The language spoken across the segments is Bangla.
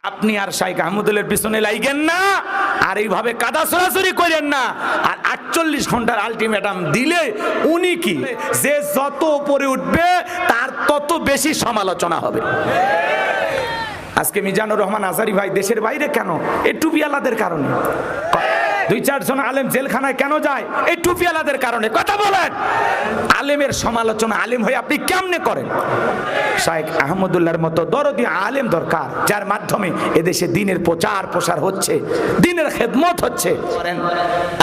আপনি আর শাইখ আহমদুল্লাহর পিছনে লাইগেন না, আর এইভাবে কাদা ছড়াছড়ি করেন না। আর 48 ঘন্টার আলটিমেটাম দিলে উনি কি, যে যত উপরে উঠবে তার তত বেশি সমালোচনা হবে। আজকে মিজানুর রহমান আজারি ভাই দেশের বাইরে কেন? এই টুপিওয়ালাদের কারণে। 2-4 জন আলেম জেলখানায় কেন যায়? এই টুপিওয়ালাদের কারণে। কথা বলেন, আলেমের সমালোচনা আলেম হয়ে আপনি কেমনে করেন? শাইখ আহমদুল্লাহর মতো দরদি আলেম দরকার, যার মাধ্যমে এদেশে দ্বীনের প্রচার প্রসার হচ্ছে, দ্বীনের খেদমত হচ্ছে।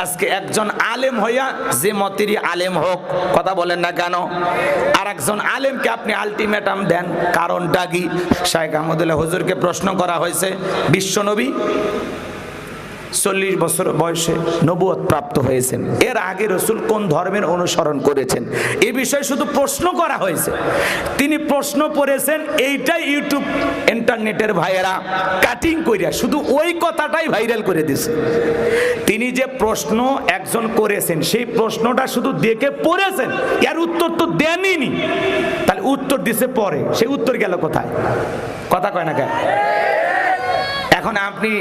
আজকে একজন আলেম হইয়া যে মতেরই আলেম হোক, কথা বলেন না কেন, আর একজন আলেমকে আপনি আলটিমেটাম দেন, কারণটা কি? শাইখ আহমদুল্লাহ হুজুরকে প্রশ্ন করা হয়েছে, বিশ্বনবী 40 বছর বয়সে নবুয়ত প্রাপ্ত হয়েছেন, এর আগে রসুল কোন ধর্মের অনুসরণ করেছেন, এই বিষয়ে শুধু প্রশ্ন করা হয়েছে। তিনি প্রশ্ন করেছেন, এইটাই ইউটিউব ইন্টারনেটের ভাইয়েরা কাটিং করিয়া শুধু ওই কথাটাই ভাইরাল করে দিয়েছে। তিনি যে প্রশ্ন একজন করেছেন, সেই প্রশ্নটা শুধু দেখে পড়েছেন, এর উত্তর তো দেনইনি। তাহলে উত্তর দিছে পরে, সেই উত্তর গেল কোথায়? কথা কয় না কেন? এখন আপনি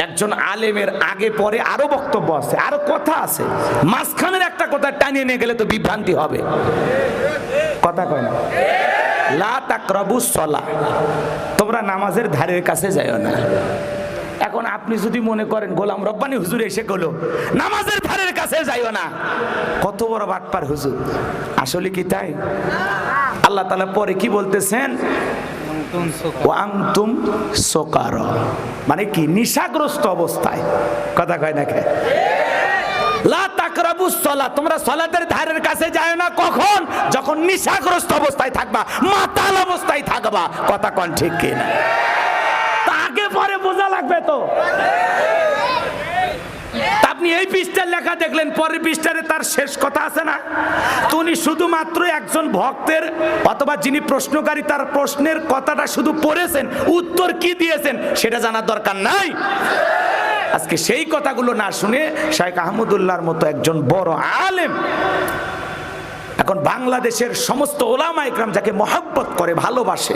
একজন আলেমের আগে পরে আরো বক্তব্য আছে, আরো কথা আছে, মাঝখানের একটা কথা টানিয়ে নিয়ে গেলে তো বিভ্রান্তি হবে। কথা কয় না? লা তাকরাবুস সালাহ, তোমরা নামাজের ধারের কাছে যাইও না। এখন আপনি যদি মনে করেন গোলাম রব্বানী হুজুর এসে গেলো নামাজের ধারের কাছে যাইও না, কত বড় বাটপার হুজুর! আসলে কি তাই? আল্লাহ তাআলা পরে কি বলতেছেন? ওয়ান্তুম সুকারা, মানে কি? নিশাগ্রস্ত অবস্থায়। কথা কয় না কে? লা তাকরাবুস সালাহ, তোমরা সালাতের ধারের কাছে যাও না। কখন? যখন নিশাগ্রস্ত অবস্থায় থাকবা, মাতাল অবস্থায় থাকবা। কথা কোন ঠিক কি না? তা আগে পরে বোঝা লাগবে তো। আপনি এই পৃষ্ঠার লেখা দেখলেন, পরের পৃষ্ঠারে তার শেষ কথা আছে না? উনি শুধুমাত্র একজন ভক্তের অথবা যিনি প্রশ্নকারী তার প্রশ্নের কথাটা শুধু পড়েছেন, উত্তর কি দিয়েছেন সেটা জানার দরকার নাই। আজকে সেই কথাগুলো না শুনে শাইখ আহমদুল্লাহর মতো একজন বড় আলেম, এখন বাংলাদেশের সমস্ত ওলামা ইকরাম যাকে মহব্বত করে, ভালোবাসে,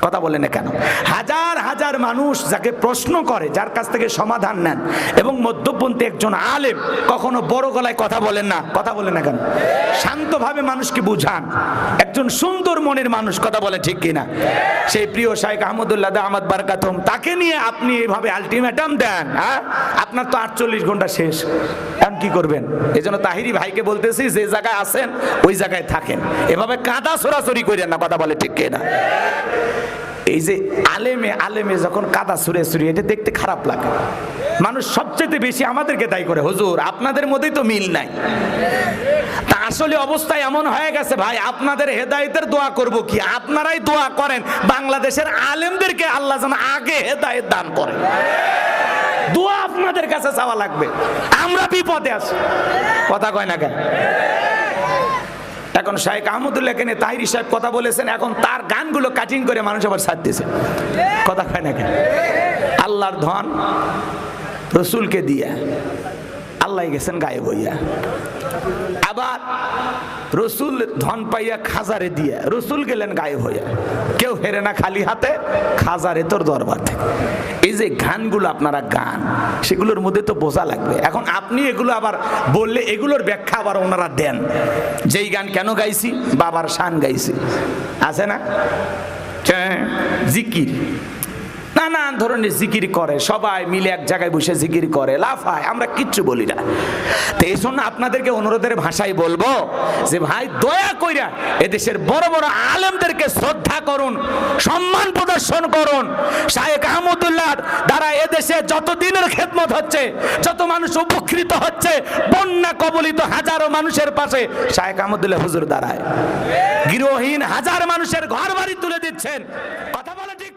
কথা বলে না কেন, হাজার হাজার মানুষ যাকে প্রশ্ন করে, যার কাছ থেকে সমাধান নেন, এবং মধ্যপন্থী একজন আলেম কখনো বড় গলায় কথা বলেন না। কথা বলে না কেন? শান্তভাবে মানুষকে বুঝান, একজন সুন্দর মনের মানুষ। কথা বলে ঠিক কিনা? সেই প্রিয় শাইখ আহমদুল্লাহ দামাত বারাকাতুহুম, তাকে নিয়ে আপনি এভাবে আলটিমেটাম দেন, হ্যাঁ? আপনার তো 48 ঘন্টা শেষ, এখন কি করবেন? এই জন্য তাহিরি ভাইকে বলতেছি, যে জায়গায় আছেন ওই জায়গায় থাকেন, এভাবে কাদা ছড়াছড়ি করেন না। কথা বলে ঠিক কিনা? এই যে আলেমে আলেমে যখন কাদা ছুঁড়ে ছুঁড়ি, এটা দেখতে খারাপ লাগে। মানুষ সবচেয়ে বেশি আমাদেরকে দায়ী করে, হুজুর আপনাদের মধ্যেই তো মিল নাই। তা আসলে অবস্থা এমন হয়ে গেছে ভাই, আপনাদের হেদায়েতের দোয়া করব কি? আপনারাই দোয়া করেন বাংলাদেশের আলেমদেরকে আল্লাহ যেন আগে হেদায়েত দান করে। দোয়া আপনাদের কাছে চাওয়া লাগবে, আমরা বিপদে আছি। কথা কয় না কেন? এখন শাইখ আহমদুল্লাহকে নিয়ে তাহিরি সাহেব কথা বলেছেন, এখন তার গানগুলো কাটিং করে মানুষ আবার ছাড়তেছে। কথা কয় না কেন? আল্লাহর ধন রসুলকে দিয়া আল্লাহ গেছেন গায়েব হইয়া, আবার রসুল ধন পাইয়া খাজারে দিয়া রসুল গেলেন গায়েব হইয়া। কেউ হেরে না খালি হাতে, খাজারে তোর দরবার থেকে। এই যে গানগুলো আপনারা গান, সেগুলোর মধ্যে তো বোঝা লাগবে। এখন আপনি এগুলো আবার বললে এগুলোর ব্যাখ্যা আবার ওনারা দেন, যেই গান কেন গাইছি, বাবার শান গাইছি, আছে না? জিকির, নানান ধরনের জিকির করে, সবাই মিলে এক জায়গায় বসে জিকির করে, লাফায়, আমরা কিচ্ছু বলি না। তো এই জন্য আপনাদেরকে অনুরোধের ভাষায় বলবো যে ভাই, দয়া কইরা এদেশের বড় বড় আলেমদেরকে শ্রদ্ধা করুন, সম্মান প্রদর্শন করুন। শাইখ আহমদুল্লাহ দ্বারা এদেশে যত দিনের খেদমত হচ্ছে, যত মানুষ উপকৃত হচ্ছে, বন্যা কবলিত হাজারো মানুষের পাশে শাইখ আহমদুল্লাহ হুজুর দাঁড়ায়, গৃহহীন হাজার মানুষের ঘর বাড়ি তুলে দিচ্ছেন। কথা বলে ঠিক।